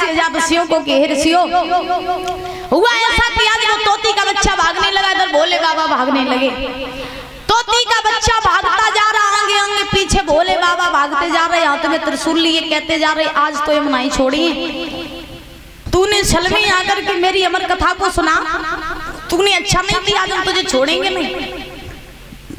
प्रजापतियों को कि ऋषियों, हुआ ऐसा कि आज वो तोती का बच्चा भागने लगा, इधर भोले बाबा भागने लगे। तोती का बच्चा भागता जा रहा, आगे आगे पीछे भोले बाबा भागते जा रहे, हाथ में त्रिशूल लिए कहते जा रहे, आज तो यमुना ही छोड़िए। तूने छलमी आकर के मेरी अमर कथा को सुना, तूने अच्छा नहीं किया, आज हम तुझे छोड़ेंगे नहीं।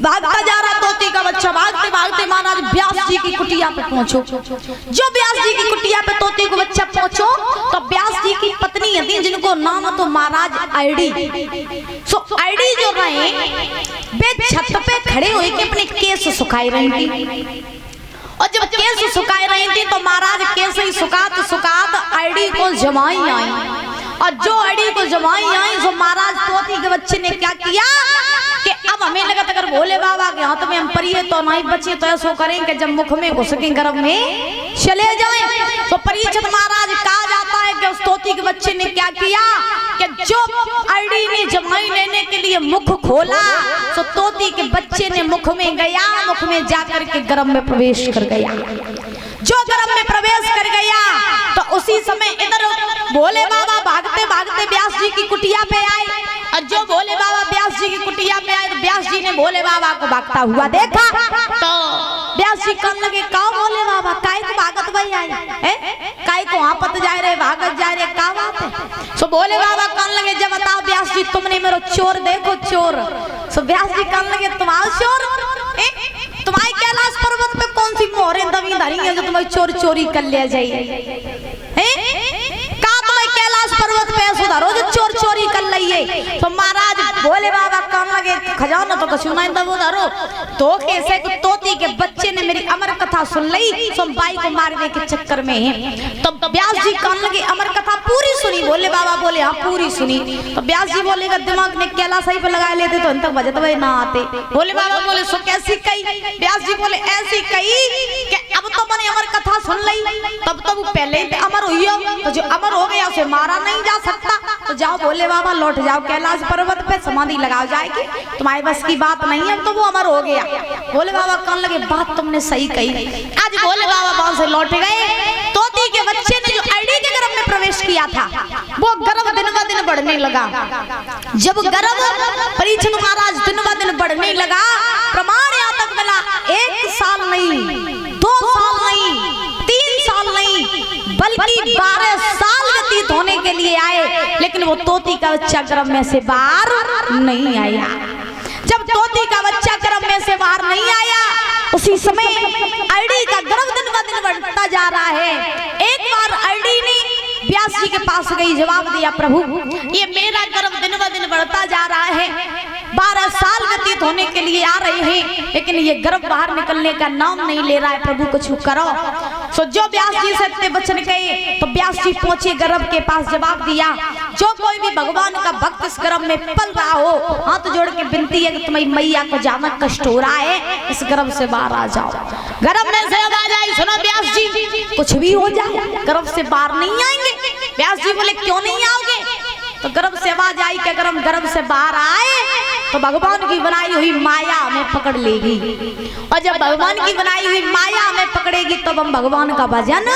भागता जा रहा तोती का बच्चा, भागते भागते महाराज व्यास जी की कुटिया पे पहुंचो। जो व्यास जी की कुटिया पे तोती को बच्चा पहुंचो, तो व्यास जी की पत्नी थी जिनको नाम तो महाराज आईडी। सो आईडी जो रहे वे छत पे खड़े हुए के अपने केस सुखाई रही थी, और जब केस सुखाई रही थी तो महाराज केस ही सुखात सुखात आईडी को जमाई आई, और जो आईडी को जमाई आई तो महाराज तोती के बच्चे ने क्या किया कि अब हमें लगा अगर भोले बाबा के हाथ में हम परिये तो नहीं बचे, तो ऐसा करें कि जब मुख में घुसके गर्भ में चले जाएं। तो परीक्षित महाराज कहा जाता है कि उस तोती के बच्चे ने क्या किया कि जो आईडी ने जमाई लेने के लिए मुख खोला, तो तोती के बच्चे ने मुख में गया, मुख में जाकर के गर्भ में प्रवेश कर गया। जो गर्भ में प्रवेश कर गया तो उसी समय इधर भोले बाबा भागते भागते व्यास जी की कुटिया पे आए, और जो भोले बाबा व्यास जी की कुटिया पे आए तो व्यास जी ने भोले बाबा को भागता हुआ देखा, तो व्यास जी कहने लगे, कहो भोले बाबा काय को भागत भाई आई है, काय को आपत जाए रहे, भागत जाए रहे, का बात है। सो भोले बाबा कहने लगे, जब बताओ व्यास जी तुमने मेरा चोर देखो चोर। सो व्यास जी कहने लगे, तुम्हारा चोर, तुम्हारी कैलाश पर्वत पे कौन सी मोहरे दबी धरी है जो तुम्हारी चोर चोरी कर लिया जाइए, कैलाश पर्वत पे सुधारो जो चोर चोरी कर लिये। तो महाराज भोले बाबा कहने लगे, खजाना तो कछु नहीं दबो धरो, तो कैसे तोती के बच्चे ने मेरी अमर कथा सुन ली, तो बाई को मारने के चक्कर में है। तो व्यास जी कहने लगे, अमर कथा पूरी सुनी? भोले बाबा बोले, हाँ पूरी सुनी। तो व्यास जी बोले, दिमाग ने कैलाश ही पे लगा लेते तो अंत तक बजत भाई ना आते। भोले बाबा बोले, सो कैसी कही? व्यास जी बोले, ऐसी कही कि अब तो मैंने अमर कथा सुन ली, तब तो वो पहले ही अमर हुई हो, तो जो अमर हो गया उसे मारा नहीं जा सकता, तो जाओ भोले बाबा लौट जाओ कैलाश पर्वत पे, समाधि लगाओ जाएगी, तुम्हारी बस की बात नहीं है, तो वो अमर हो गया। भोले बाबा कहने लगे, बात तुमने सही कही। आज भोले बाबा वहां से लौट गए। तोती के बच्चे ने जो आईडी के गर्भ में प्रवेश किया था, वो गर्भ दिन ब दिन बढ़ने लगा। जब गर्भ परीक्षित महाराज दिन ब दिन बढ़ने लगा, प्रमाण यहाँ तक मिला 1 साल नहीं, 2 साल नहीं, 3 साल नहीं, बल्कि 12 साल व्यतीत होने के लिए आए, लेकिन वो तोती का बच्चा गर्भ में से बाहर नहीं आया। जब तोती का बच्चा गर्भ में से बाहर नहीं आया, उसी समय आईडी का गर्भ दिन ब दिन बढ़ता जा रहा है। एक बार आईडी ने व्यास जी के पास गई, जवाब दिया, प्रभु ये मेरा गर्भ दिन ब दिन बढ़ता जा रहा है, 12 साल व्यतीत होने के लिए आ रहे हैं, लेकिन ये गर्भ बाहर निकलने का नाम नहीं ले रहा है, प्रभु कुछ करो। सो जो व्यास जी से इतने वचन कहे, तो व्यास जी पहुंचे गर्भ के पास, जवाब दिया, जो कोई भी भगवान का भक्त इस गर्भ में पल रहा हो, हाथ जोड़ के विनती है कि तुम्हारी मैया को ज्यादा कष्ट हो रहा है, इस गर्भ से बाहर आ जाओ। गर्भ में से आवाज आई, सुनो व्यास जी, कुछ भी हो जाए गर्भ से बाहर नहीं आएंगे। व्यास जी बोले, क्यों नहीं आओगे? तो गर्भ से आवाज आई कि अगर हम गर्भ से बाहर आए तो भगवान की बनाई हुई माया हमें पकड़ लेगी, और जब भगवान की बनाई हुई माया हमें पकड़ेगी तब हम भगवान का भजन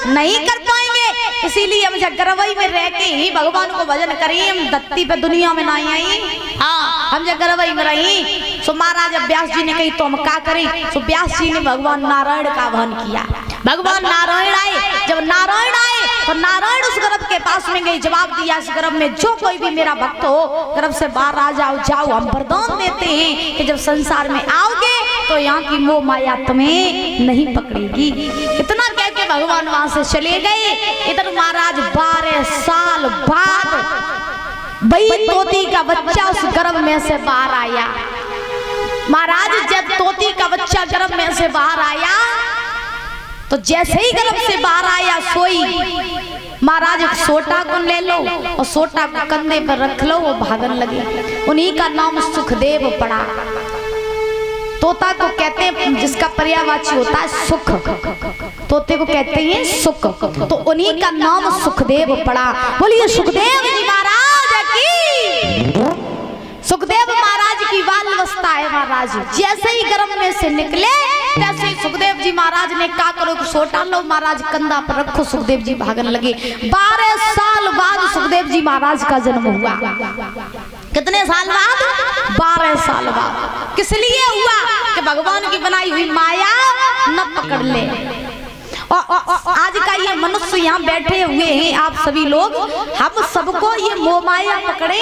नहीं कर पाएंगे। इसीलिए हम जब गर्भई में रह के ही भगवान को भजन करें, हम धरती पे दुनिया में नहीं आई, हाँ हम जब गर्भई में रही। सो महाराज व्यास जी ने कही तो हम क्या करें? सो व्यास जी ने भगवान नारायण का आह्वान किया। भगवान नारायण आए, जब नारायण आए तो नारायण उस गर्भ के पास में गई, जवाब दिया, इस गर्भ में जो कोई भी मेरा भक्त हो गर्भ से बाहर आ जाओ, जाओ, हम वरदान देते हैं कि जब संसार में आओगे तो यहाँ की मोह माया तुम्हें नहीं पकड़ेगी। इतना कह के भगवान वहां से चले गए। इधर महाराज 12 साल बाद वही तोती का बच्चा उस गर्भ में से बाहर आया। महाराज जब तोती का बच्चा गर्भ में से बाहर आया तो जैसे ही गर्भ से बाहर आया, सोई महाराज एक सोटा को ले लो और सोटा को कंधे पर रख लो, वो भागन लगे। उन्हीं का नाम सुखदेव पड़ा। तोता को कहते हैं, जिसका पर्यायवाची होता है सुख, तोते को कहते हैं सुख, तो उन्हीं का नाम सुखदेव पड़ा। बोलिए सुखदेव जी महाराज की। सुखदेव महाराज की बाल अवस्था है। महाराज जैसे ही गर्भ में से निकले तैसे ही सुखदेव जी महाराज ने का करो सोटा लो महाराज कंधा पर रखो। सुखदेव जी भागने लगे। 12 साल बाद सुखदेव जी महाराज का जन्म हुआ। कितने साल बाद? 12 साल बाद। किस लिए हुआ? कि भगवान की बनाई हुई माया न पकड़ ले। और आज का ये मनुष्य यहाँ बैठे हुए हैं आप सभी लोग, हम सबको ये मोह माया पकड़े,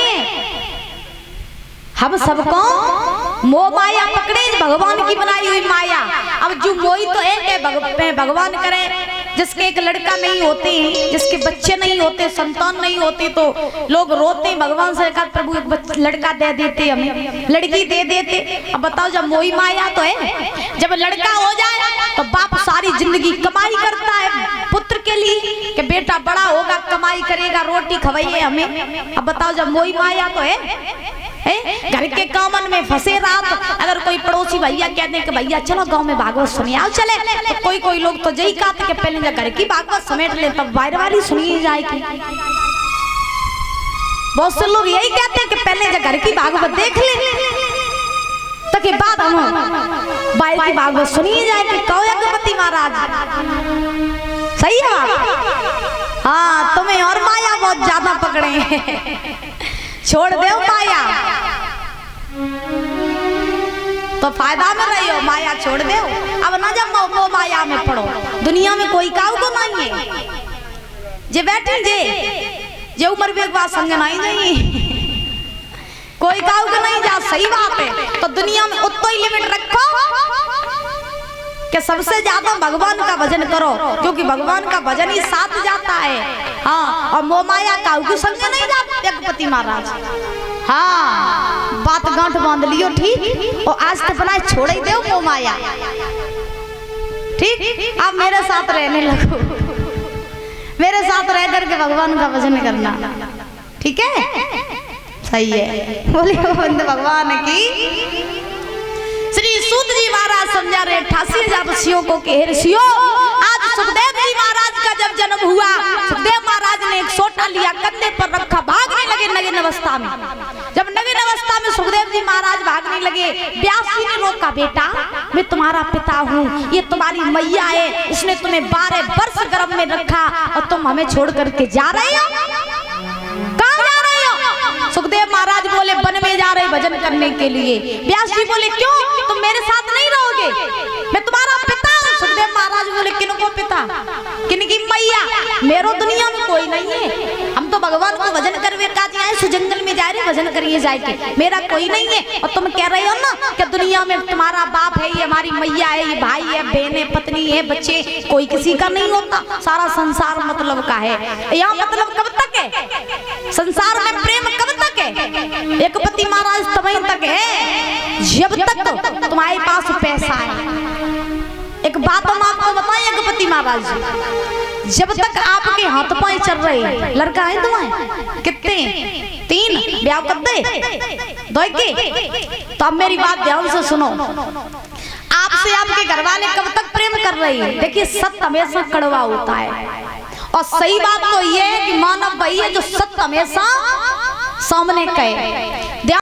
हम सबको मोह माया पकड़े, भगवान की बनाई हुई माया। अब जो मोही तो एक भगवान करे, जिसके एक लड़का नहीं होते, जिसके बच्चे नहीं होते, संतान नहीं होते, तो लोग रोते भगवान से, कहा प्रभु एक लड़का दे देते, हमें लड़की दे देते। अब बताओ जब मोही माया तो है, जब लड़का हो जाए तो बाप सारी जिंदगी कमाई करता है पुत्र के लिए कि बेटा बड़ा होगा कमाई करेगा रोटी खवाइए हमें। अब बताओ जब मोही माया तो है घर के कामन में फंसे रात। अगर कोई पड़ोसी भैया कहते हैं कि भैया चलो गांव में भागवत सुनिए, आओ चले, तो कोई लोग तो यही कहते कि पहले जब घर की भागवत समेट ले तब बाहर वाली सुनिए जाएगी। बहुत से लोग यही कहते हैं कि पहले जब घर की भागवत देख ले तो के बाद हम बाहर की भागवत सुनिए जाएगी। कहो यज्ञपति महाराज सही है बात? हाँ, तुम्हें और माया बहुत ज्यादा पकड़े छोड़ दे माया तो फायदा में रही हो, माया छोड़ दे। अब ना जब वो माया में पड़ो, दुनिया में कोई काऊ को नहीं है जे बैठे जे उम्र भी एक बात संग नहीं जाइए, कोई काऊ को नहीं जा। सही बात है। तो दुनिया में उतना ही लिमिट रखो कि सबसे ज्यादा भगवान का भजन करो, क्योंकि भगवान का भजन ही साथ जाता है। हाँ, और मोह माया काऊ के संग नहीं जाते यज्ञपति महाराज। हाँ, बात गांठ बांध लियो ठीक, और आज तक बनाए छोड़ ही दो मोह माया ठीक। अब मेरे साथ रहने लगो, मेरे साथ रह करके भगवान का भजन करना, ठीक है? सही है। बोलिए बंद भगवान की। श्री सूत जी महाराज समझा रहे 88,000 ऋषियों को कि ऋषियों, आज सुखदेव जी महाराज का जब जन्म हुआ, सुखदेव महाराज ने एक सोटा लिया, कंधे पर रखा, भागने लगे नवीन अवस्था में। जब नवीन अवस्था में सुखदेव जी महाराज भागने लगे, व्यास जी ने रोका, बेटा मैं तुम्हारा पिता हूँ, ये तुम्हारी मैया है, इसने तुम्हें 12 वर्ष गर्भ में रखा और तुम हमें छोड़ करके जा रहे हो, कहाँ जा रहे हो? सुखदेव महाराज बोले वन में जा रहे भजन करने के लिए। व्यास जी बोले क्यों, तुम मेरे साथ नहीं रहोगे, मैं तुम्हारा पिता हूँ। सुखदेव महाराज बोले किनको पिता, किनकी मैया, मेरो दुनिया में कोई नहीं है, हम तो भगवान को भजन करवे काज आए, जंगल में जा रहे भजन करिए जाके, मेरा कोई नहीं है। और तुम कह रहे हो ना कि दुनिया में तुम्हारा बाप है, ये हमारी मैया है, ये भाई है, बहन है, पत्नी है, बच्चे, कोई किसी का नहीं होता, सारा संसार मतलब का है। यहाँ मतलब कब तक है संसार में, प्रेम कब तक है? यज्ञपति महाराज तभी तक है जब तक तुम्हारे पास पैसा है। एक बात हम आपको बताएं यज्ञपति महाराज जी, जब तक आपके हाथ पांव चल रहे, लड़का है तुम्हारे कितने, 3 ब्याह कर दे 2 के, तो अब मेरी बात ध्यान से सुनो, आपसे आपके घर वाले कब तक प्रेम कर रहे हैं? देखिए सत्य हमेशा कड़वा होता है, और सही बात तो ये है कि मानव वही है जो सत्य हमेशा सामने कहे।